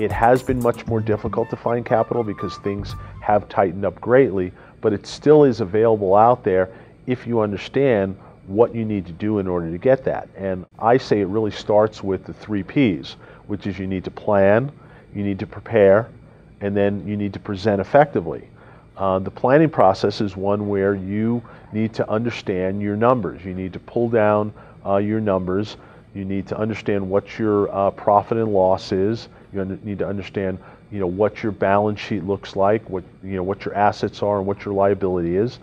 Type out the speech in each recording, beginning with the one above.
It has been much more difficult to find capital because things have tightened up greatly, but it still is available out there if you understand what you need to do in order to get that. And I say it really starts with the 3 Ps, which is you need to plan, you need to prepare, and then you need to present effectively. The planning process is one where you need to understand your numbers. You need to pull down your numbers. You need to understand what your profit and loss is. You need to understand, what your balance sheet looks like, what your assets are, and what your liability is,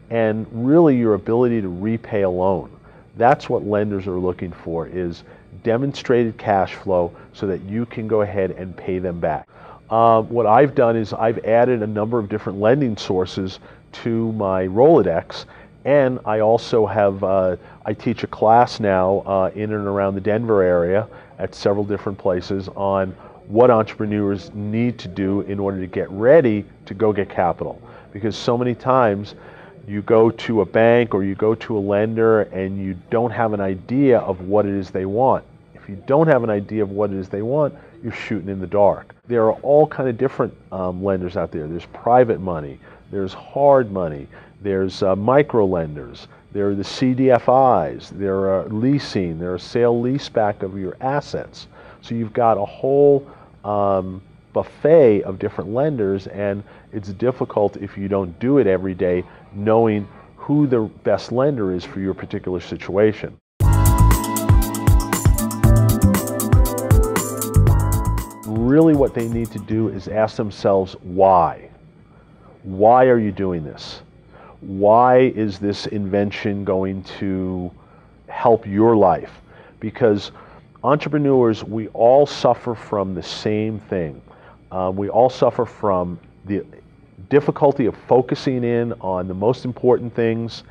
and really your ability to repay a loan. That's what lenders are looking for, is demonstrated cash flow so that you can go ahead and pay them back. What I've done is I've added a number of different lending sources to my Rolodex, and I also have, I teach a class now in and around the Denver area at several different places on what entrepreneurs need to do in order to get ready to go get capital. Because so many times you go to a bank or you go to a lender and you don't have an idea of what it is they want. If you don't have an idea of what it is they want, you're shooting in the dark. There are all kind of different lenders out there. There's private money, there's hard money, there's micro lenders, there are the CDFIs, there are leasing, there are sale leaseback of your assets. So you've got a whole buffet of different lenders, and it's difficult if you don't do it every day knowing who the best lender is for your particular situation. Really what they need to do is ask themselves why. Why are you doing this? Why is this invention going to help your life? Because entrepreneurs, we all suffer from the same thing. We all suffer from the difficulty of focusing in on the most important things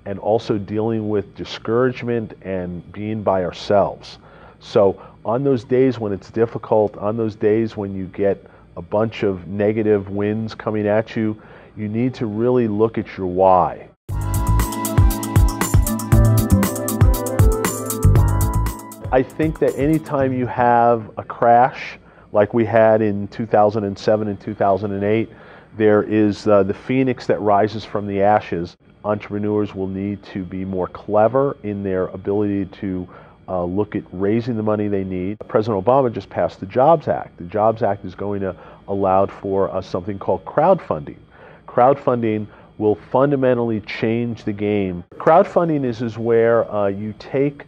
and also dealing with discouragement and being by ourselves. So on those days when it's difficult, on those days when you get a bunch of negative winds coming at you, you need to really look at your why. I think that anytime you have a crash like we had in 2007 and 2008, there is the phoenix that rises from the ashes. Entrepreneurs will need to be more clever in their ability to look at raising the money they need. President Obama just passed the Jobs Act. The Jobs Act is going to allow for something called crowdfunding. Crowdfunding will fundamentally change the game. Crowdfunding is where you take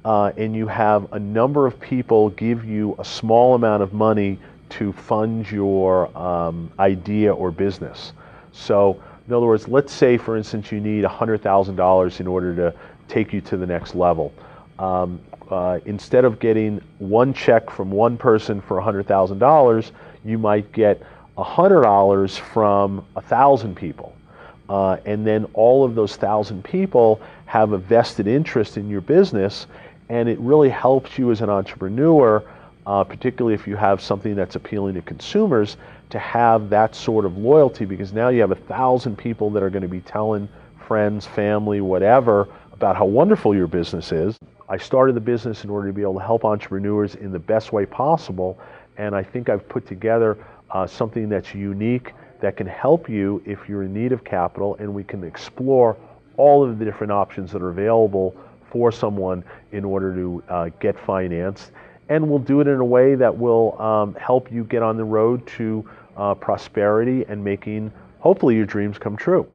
and you have a number of people give you a small amount of money to fund your idea or business. So in other words, let's say for instance you need $100,000 in order to take you to the next level. Instead of getting one check from one person for $100,000, you might get $100 from 1,000 people. And then all of those 1,000 people have a vested interest in your business, and it really helps you as an entrepreneur, particularly if you have something that's appealing to consumers, to have that sort of loyalty, because now you have 1,000 people that are going to be telling friends, family, whatever, about how wonderful your business is. I started the business in order to be able to help entrepreneurs in the best way possible, and I think I've put together something that's unique that can help you if you're in need of capital, and we can explore all of the different options that are available for someone in order to get financed. And we'll do it in a way that will help you get on the road to prosperity and making, hopefully, your dreams come true.